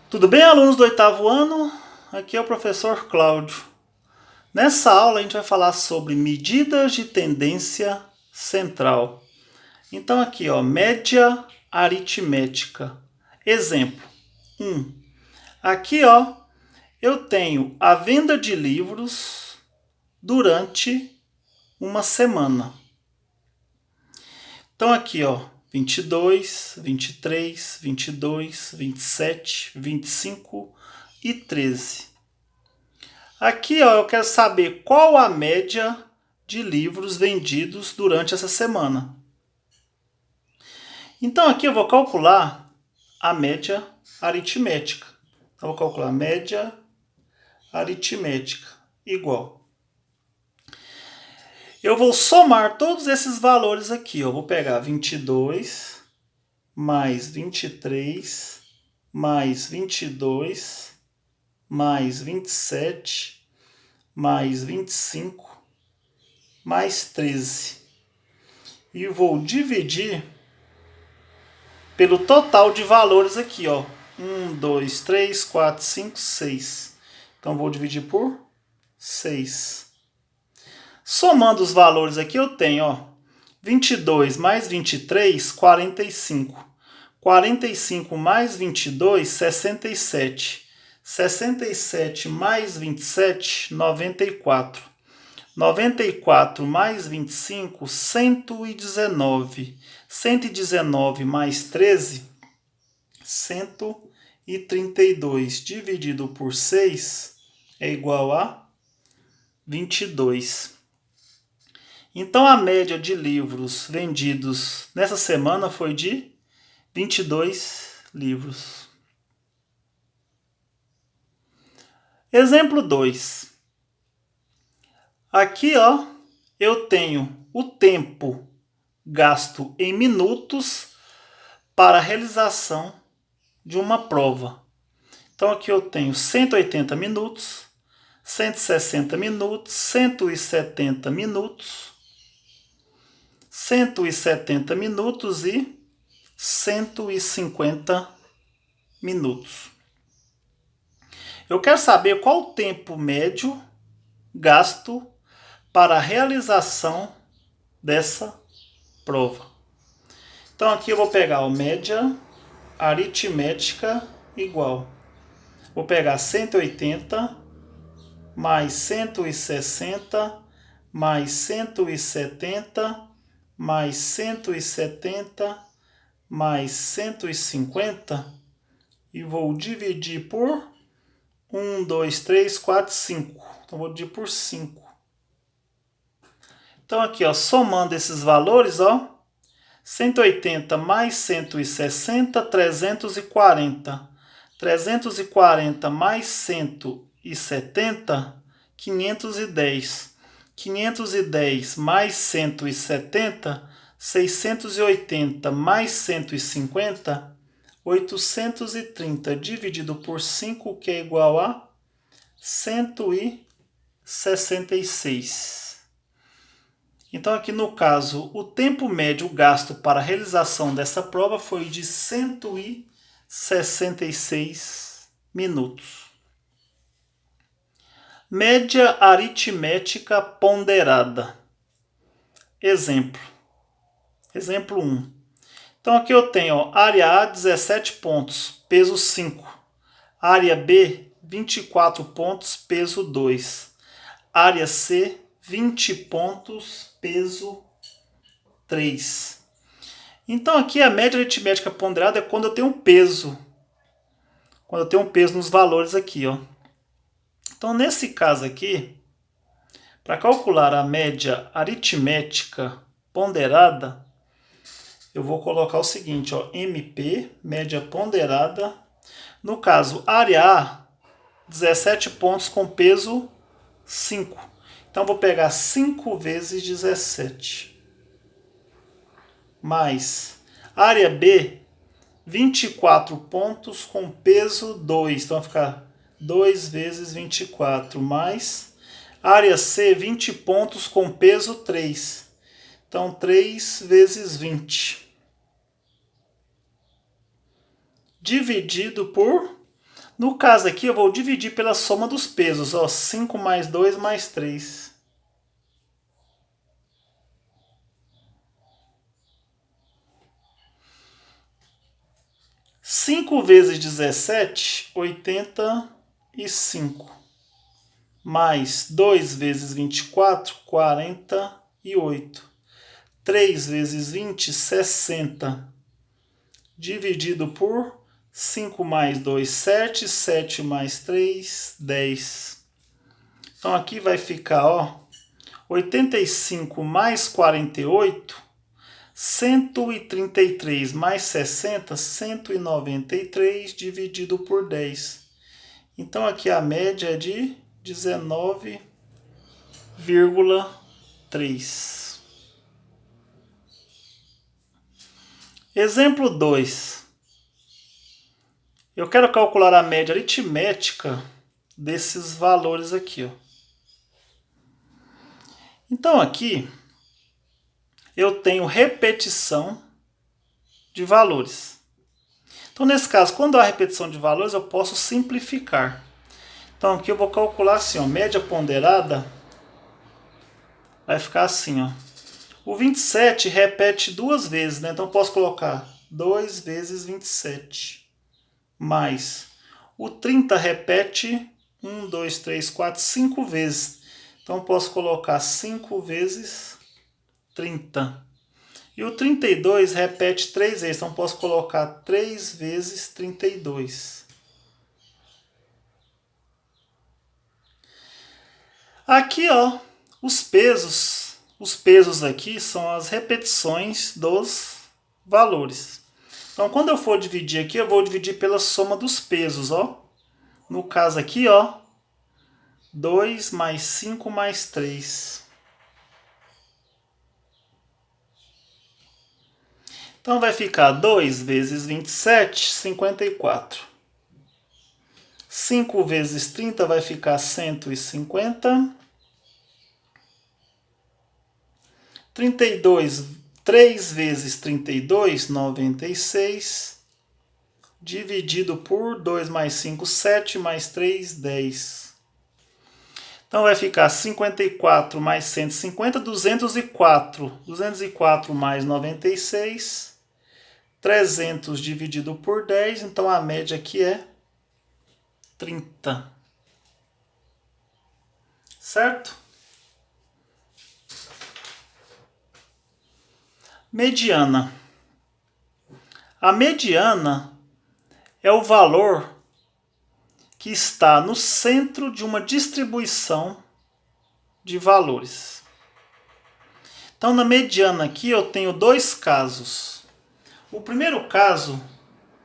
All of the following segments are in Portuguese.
Tudo bem, alunos do oitavo ano? Aqui é o professor Cláudio. Nessa aula a gente vai falar sobre medidas de tendência central. Então aqui, ó, média aritmética. Exemplo 1. Aqui, ó, eu tenho a venda de livros durante uma semana. Então aqui, ó, 22, 23, 22, 27, 25 e 13. Aqui, ó, eu quero saber qual a média de livros vendidos durante essa semana. Então aqui eu vou calcular a média aritmética. Então, eu vou calcular a média aritmética igual. Eu vou somar todos esses valores aqui. Eu vou pegar 22 mais 23 mais 22 mais 27 mais 25 mais 13. E vou dividir pelo total de valores aqui, ó. 1, 2, 3, 4, 5, 6. Então vou dividir por 6. Somando os valores aqui eu tenho, ó, 22 mais 23, 45. 45 mais 22, 67. 67 mais 27, 94. 94 mais 25, 119. 119 mais 13, 132. Dividido por 6 é igual a 22. Então, a média de livros vendidos nessa semana foi de 22 livros. Exemplo 2. Aqui, ó, eu tenho o tempo gasto em minutos para a realização de uma prova. Então, aqui eu tenho 180 minutos, 160 minutos, 170 minutos, 170 minutos e 150 minutos. Eu quero saber qual o tempo médio gasto para a realização dessa prova. Então aqui eu vou pegar a média aritmética igual. Vou pegar 180 mais 160 mais 170 mais 170 mais 150 e vou dividir por 1, 2, 3, 4, 5. Então vou dividir por 5. Então aqui, ó, somando esses valores, ó, 180 mais 160, 340. 340 mais 170, 510. 510 mais 170, 680 mais 150, 830 dividido por 5, que é igual a 166. Então, aqui no caso, o tempo médio gasto para a realização dessa prova foi de 166 minutos. Média aritmética ponderada. Exemplo. Exemplo 1. Então, aqui eu tenho, ó, área A, 17 pontos, peso 5. Área B, 24 pontos, peso 2. Área C, 20 pontos, peso 3. Então aqui a média aritmética ponderada é quando eu tenho um peso. Quando eu tenho um peso nos valores aqui, ó. Então nesse caso aqui, para calcular a média aritmética ponderada, eu vou colocar o seguinte, ó, MP, média ponderada. No caso, área A, 17 pontos com peso 5. Então, vou pegar 5 vezes 17. Mais área B, 24 pontos com peso 2. Então, vai ficar 2 vezes 24. Mais área C, 20 pontos com peso 3. Então, 3 vezes 20. Dividido por No caso aqui, eu vou dividir pela soma dos pesos. Ó, 5 mais 2 mais 3. Cinco vezes 17, 85. Mais 2 vezes 24, 48. 3 vezes 20, 60. Dividido por 5 mais 2, 7. 7 mais 3, 10. Então aqui vai ficar, ó, 85 mais 48, 133 mais 60, 193 dividido por 10. Então aqui a média é de 19,3. Exemplo 2. Eu quero calcular a média aritmética desses valores aqui, ó. Então aqui eu tenho repetição de valores. Então nesse caso, quando há repetição de valores, eu posso simplificar. Então aqui eu vou calcular assim, ó, média ponderada vai ficar assim, ó. O 27 repete duas vezes, né? Então eu posso colocar 2 vezes 27 mais o 30 repete 1, 2, 3, 4, 5 vezes. Então eu posso colocar 5 vezes 30. E o 32 repete 3 vezes. Então eu posso colocar 3 vezes 32. Aqui, ó, os pesos. Os pesos aqui são as repetições dos valores. Então, quando eu for dividir aqui, eu vou dividir pela soma dos pesos, ó. No caso aqui, ó, 2 mais 5 mais 3. Então, vai ficar 2 vezes 27, 54. 5 vezes 30 vai ficar 150. 32, 3 vezes 32, 96. Dividido por 2 mais 5, 7, mais 3, 10. Então vai ficar 54 mais 150, 204. 204 mais 96. 300 dividido por 10. Então a média aqui é 30. Certo? Mediana. A mediana é o valor que está no centro de uma distribuição de valores. Então, na mediana aqui eu tenho dois casos. O primeiro caso,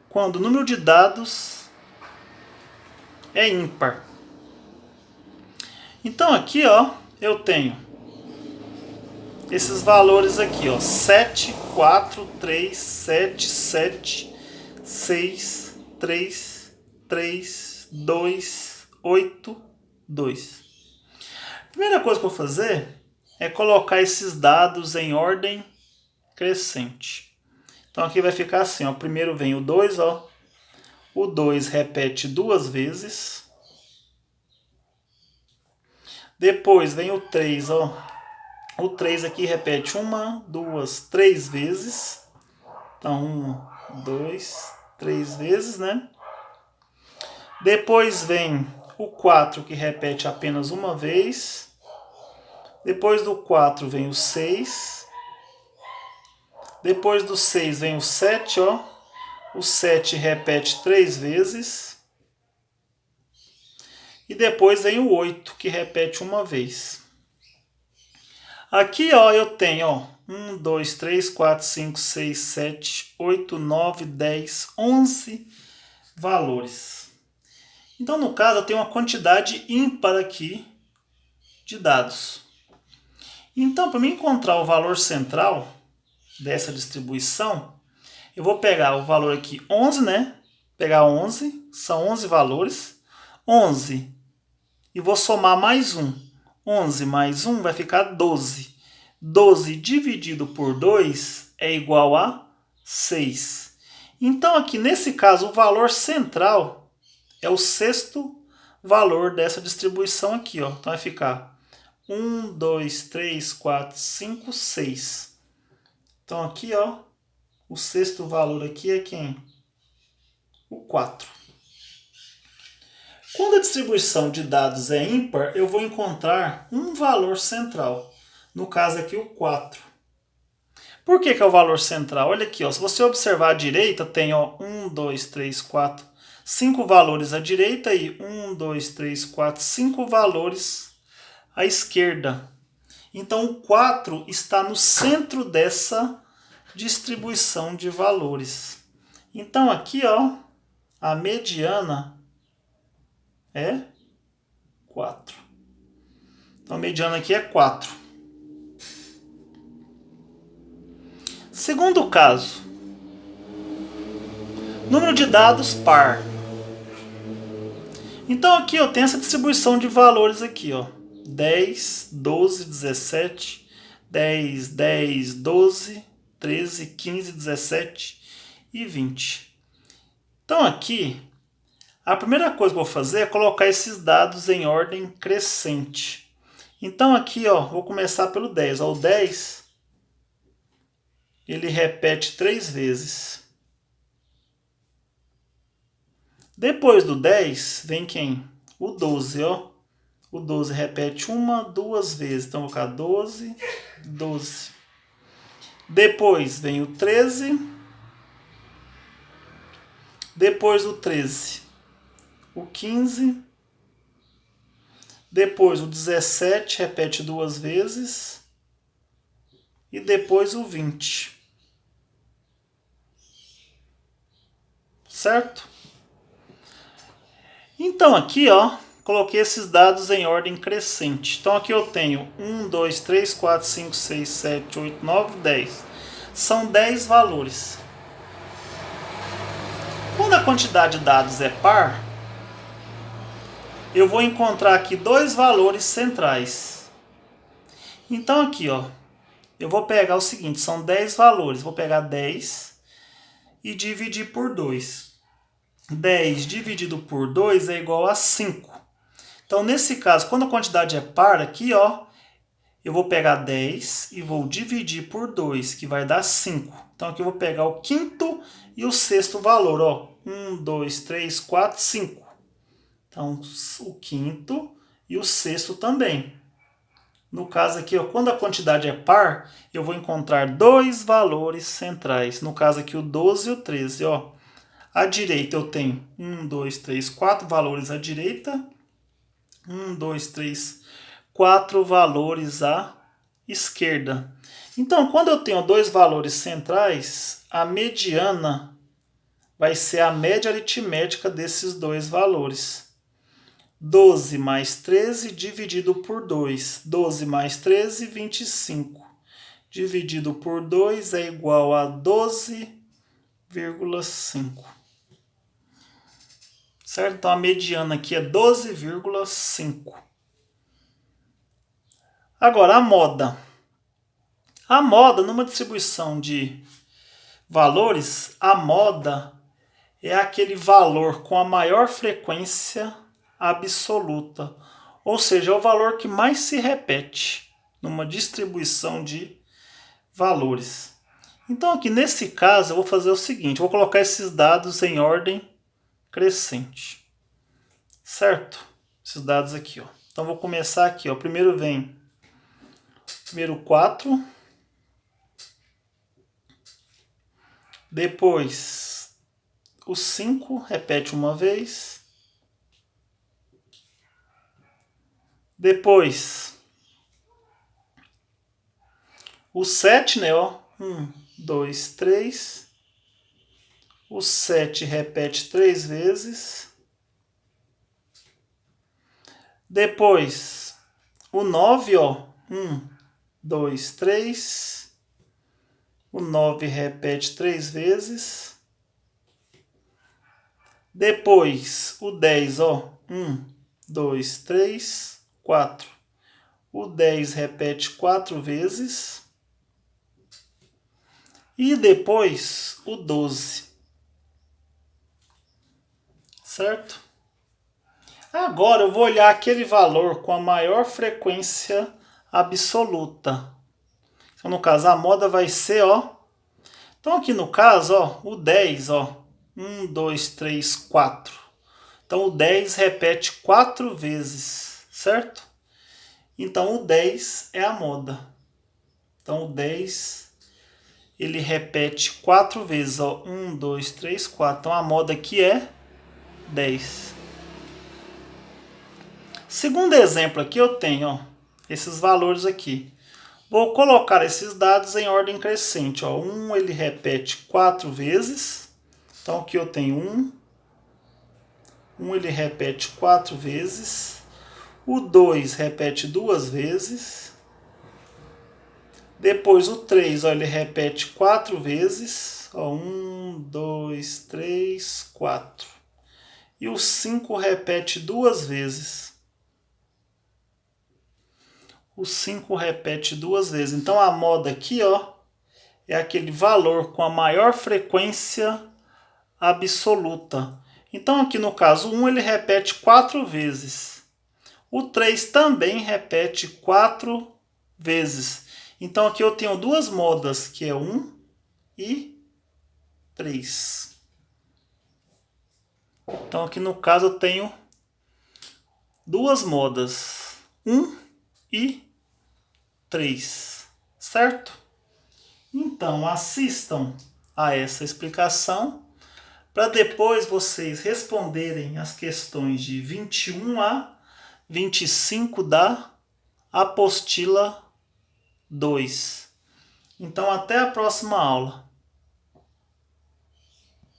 quando o número de dados é ímpar. Então aqui, ó, eu tenho esses valores aqui, ó, 7, 4, 3, 7, 7, 6, 3, 3, 2, 8, 2. A primeira coisa que eu vou fazer é colocar esses dados em ordem crescente. Então aqui vai ficar assim, ó, primeiro vem o 2, ó. O 2 repete duas vezes. Depois vem o 3, ó. O 3 aqui repete 1, 2, 3 vezes. Então, 1, 2, 3 vezes, né? Depois vem o 4, que repete apenas uma vez. Depois do 4 vem o 6. Depois do 6 vem o 7, ó. O 7 repete 3 vezes. E depois vem o 8, que repete uma vez. Aqui, ó, eu tenho, ó, 1, 2, 3, 4, 5, 6, 7, 8, 9, 10, 11 valores. Então, no caso, eu tenho uma quantidade ímpar aqui de dados. Então, para mim encontrar o valor central dessa distribuição, eu vou pegar o valor aqui 11, né? Pegar 11, são 11 valores. 11, e vou somar mais 1. 11 mais 1 vai ficar 12. 12 dividido por 2 é igual a 6. Então, aqui nesse caso, o valor central é o sexto valor dessa distribuição aqui, ó. Então vai ficar 1, 2, 3, 4, 5, 6. Então aqui, ó, o sexto valor aqui é quem? O 4. Quando a distribuição de dados é ímpar, eu vou encontrar um valor central. No caso aqui, o 4. Por que é o valor central? Olha aqui, ó, se você observar à direita, tem ó, 1, 2, 3, 4, 5 valores à direita e 1, 2, 3, 4, 5 valores à esquerda. Então o 4 está no centro dessa distribuição de valores. Então aqui, ó, a mediana é 4. Então a mediana aqui é 4. Segundo caso, número de dados par. Então aqui eu tenho essa distribuição de valores aqui, ó. 10, 12, 17, 10, 10, 12, 13, 15, 17 e 20. Então aqui, a primeira coisa que eu vou fazer é colocar esses dados em ordem crescente. Então aqui, ó, vou começar pelo 10. Ó, o 10, ele repete 3 vezes. Depois do 10, vem quem? O 12, ó. O 12 repete 1, 2 vezes. Então, vou colocar 12, 12. Depois vem o 13. Depois o 13. O 15. Depois o 17, repete 2 vezes. E depois o 20. Certo? Então, aqui, ó, coloquei esses dados em ordem crescente. Então aqui eu tenho 1, 2, 3, 4, 5, 6, 7, 8, 9, 10. São 10 valores. Quando a quantidade de dados é par, eu vou encontrar aqui dois valores centrais. Então aqui, ó, eu vou pegar o seguinte, são 10 valores. Vou pegar 10 e dividir por 2. 10 dividido por 2 é igual a 5. Então, nesse caso, quando a quantidade é par, aqui, ó, eu vou pegar 10 e vou dividir por 2, que vai dar 5. Então, aqui eu vou pegar o quinto e o sexto valor, ó. 1, 2, 3, 4, 5. Então, o quinto e o sexto também. No caso aqui, ó, quando a quantidade é par, eu vou encontrar dois valores centrais. No caso aqui, o 12 e o 13, ó. À direita eu tenho 1, 2, 3, 4 valores à direita. 1, 2, 3, 4 valores à esquerda. Então, quando eu tenho dois valores centrais, a mediana vai ser a média aritmética desses dois valores. 12 mais 13 dividido por 2. 12 mais 13, 25. Dividido por 2 é igual a 12,5. Certo? Então a mediana aqui é 12,5. Agora a moda. A moda, numa distribuição de valores, a moda é aquele valor com a maior frequência absoluta. Ou seja, é o valor que mais se repete numa distribuição de valores. Então aqui nesse caso eu vou fazer o seguinte, eu vou colocar esses dados em ordem crescente. Certo? Esses dados aqui, ó. Então vou começar aqui, ó. Primeiro vem primeiro 4. Depois o 5, repete uma vez. Depois o 7, né, ó. 1, 2, 3. O 7 repete 3 vezes. Depois o 9, ó. 1, 2, 3. O 9 repete 3 vezes. Depois o 10, ó. 1, 2, 3, 4. O 10 repete 4 vezes. E depois o 12. Certo? Agora eu vou olhar aquele valor com a maior frequência absoluta. Então, no caso, a moda vai ser, ó. Então, aqui no caso, ó, o 10, ó. 1, 2, 3, 4. Então, o 10 repete 4 vezes, certo? Então, o 10 é a moda. Então, o 10, ele repete 4 vezes, ó. 1, 2, 3, 4. Então, a moda aqui é 10. Segundo exemplo aqui, eu tenho, ó, esses valores aqui. Vou colocar esses dados em ordem crescente. Ó. 1 ele repete 4 vezes. Então aqui eu tenho 1. 1 ele repete 4 vezes. O 2 repete 2 vezes. Depois o 3 ó, ele repete 4 vezes. Ó, 1, 2, 3, 4. E o 5 repete 2 vezes. O 5 repete 2 vezes. Então a moda aqui, ó, é aquele valor com a maior frequência absoluta. Então aqui no caso 1 ele repete 4 vezes. O 3 também repete 4 vezes. Então aqui eu tenho duas modas, que é 1 e 3. Então aqui no caso eu tenho duas modas, 1 e 3, certo? Então assistam a essa explicação para depois vocês responderem as questões de 21 a 25 da apostila 2. Então até a próxima aula.